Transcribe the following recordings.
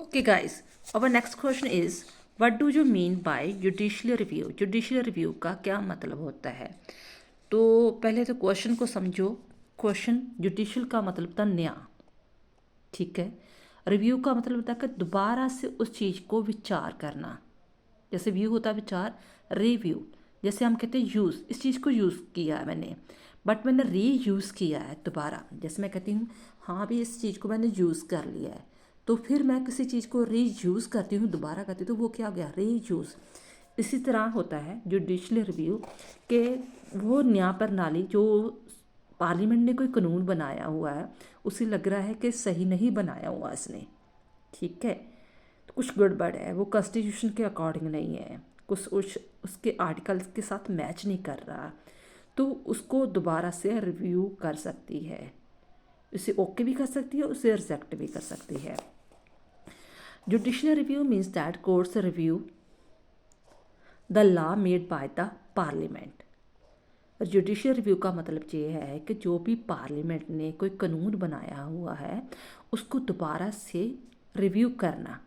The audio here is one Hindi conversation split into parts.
Okay, guys, our next question is what do you mean by judicial review? Judicial review का क्या मतलब होता है? तो पहले तो क्वेश्चन को समझो। क्वेश्चन जुडिशियल का मतलब था न्याय, ठीक है। रिव्यू का मतलब होता है कि दोबारा से उस चीज़ को विचार करना। जैसे व्यू होता है विचार, रिव्यू जैसे हम कहते हैं यूज़, इस चीज़ को यूज़ किया है मैंने, बट मैंने री यूज़ किया है दोबारा। जैसे मैं कहती हूँ हाँ भी इस चीज़ को मैंने यूज़ कर लिया है, तो फिर मैं किसी चीज़ को री यूज़ करती हूँ, दोबारा करती हूँ, तो वो क्या हो गया, री यूज़। इसी तरह होता है जुडिशल रिव्यू के वो न्याय प्रणाली जो पार्लियामेंट ने कोई कानून बनाया हुआ है, उसे लग रहा है कि सही नहीं बनाया हुआ इसने, ठीक है, तो कुछ गड़बड़ है, वो कॉन्स्टिट्यूशन के अकॉर्डिंग नहीं है, कुछ उसके आर्टिकल्स के साथ मैच नहीं कर रहा, तो उसको दोबारा से रिव्यू कर सकती है। उसे ओके भी कर सकती है, उसे रिजेक्ट भी कर सकती है। Judicial review means that courts review the law made by the parliament. Judicial review का मतलब ये है कि जो भी पार्लियामेंट ने कोई कानून बनाया हुआ है उसको दोबारा से रिव्यू करना।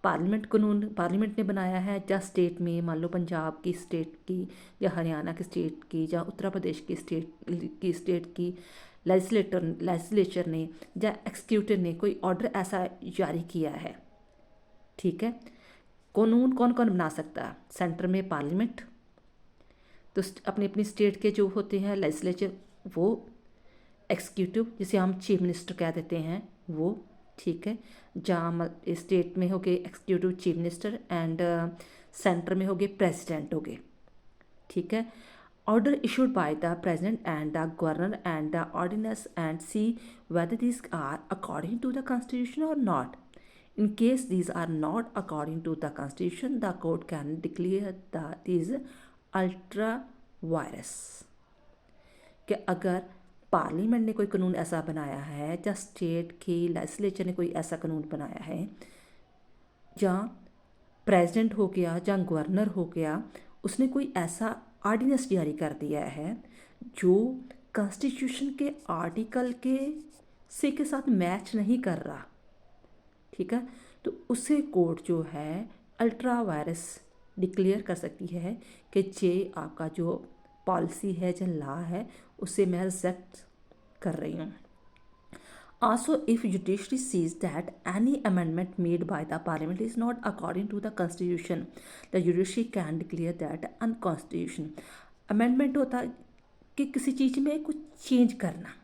पार्लियामेंट ने बनाया है, या स्टेट में मान लो पंजाब की स्टेट की, या हरियाणा की स्टेट की, या उत्तर प्रदेश की स्टेट की लेजिस्लेचर ने या एक्सिक्यूटिव ने कोई ऑर्डर ऐसा जारी किया है, ठीक है। कानून कौन कौन बना सकता है? सेंटर में पार्लियामेंट, तो अपनी अपनी स्टेट के जो होते हैं लेजिस्लेचर, वो एक्सिक्यूटिव जिसे हम चीफ मिनिस्टर कह देते हैं वो, ठीक है। जहाँ स्टेट में हो गए executive chief minister and centre में हो गए प्रेसिडेंट हो गए, ठीक है। Order issued by the president and the governor and the ordinance and see whether this are according to the constitution or not. In case these are not according to the constitution, the court can declare these ultra virus। कि अगर पार्लियामेंट ने कोई कानून ऐसा बनाया है, या स्टेट की लेजिस्लेचर ने कोई ऐसा कानून बनाया है, या प्रेसिडेंट हो गया या गवर्नर हो गया, उसने कोई ऐसा ऑर्डिनेंस जारी कर दिया है जो कॉन्स्टिट्यूशन के आर्टिकल के साथ मैच नहीं कर रहा, ठीक है, तो उसे कोर्ट जो है अल्ट्रा वायरस डिक्लेयर कर सकती है कि जे आपका जो पॉलिसी है जो लॉ है उसे मैं रिजेक्ट कर रही हूँ। Also, if judiciary sees that any amendment made by the parliament is not according to the constitution, the judiciary can declare that unconstitutional। Amendment होता है कि किसी चीज़ में कुछ चेंज करना,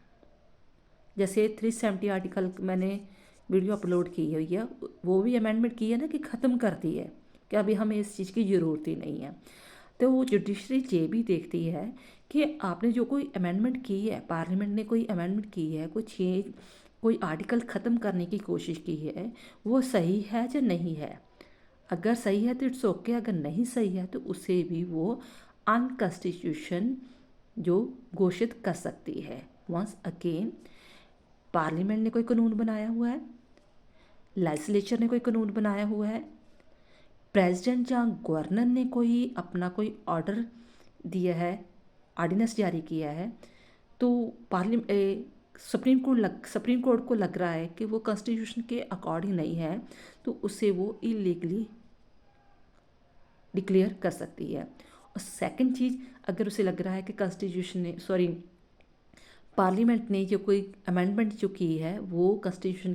जैसे 370 आर्टिकल मैंने वीडियो अपलोड की हुई है, वो भी अमेंडमेंट की है ना, कि ख़त्म कर दी है कि अभी हमें इस चीज़ की ज़रूरत ही नहीं है। तो वो जुडिशरी ये भी देखती है कि आपने जो कोई अमेंडमेंट की है, पार्लियामेंट ने कोई अमेंडमेंट की है, कोई आर्टिकल ख़त्म करने की कोशिश की है, वो सही है या नहीं है। अगर सही है तो इट्स ओके, अगर नहीं सही है तो उसे भी वो अनकॉन्स्टिट्यूशन जो घोषित कर सकती है। वंस अगेन, पार्लियामेंट ने कोई कानून बनाया हुआ है, लेजिस्लेचर ने कोई कानून बनाया हुआ है, प्रेसिडेंट या गवर्नर ने कोई अपना कोई ऑर्डर दिया है, ऑर्डिनेंस जारी किया है, तो सुप्रीम कोर्ट को लग रहा है कि वो कॉन्स्टिट्यूशन के अकॉर्डिंग नहीं है, तो उसे वो इलीगली डिक्लेयर कर सकती है। और सेकंड चीज़, अगर उसे लग रहा है कि कॉन्स्टिट्यूशन ने पार्लियामेंट ने जो कोई अमेंडमेंट जो की है वो कॉन्स्टिट्यूशन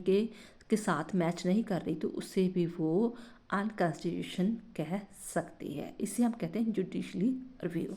के साथ मैच नहीं कर रही, तो उससे भी वो अनकॉन्स्टिट्यूशन कह सकती है। इसे हम कहते हैं जुडिशली रिव्यू।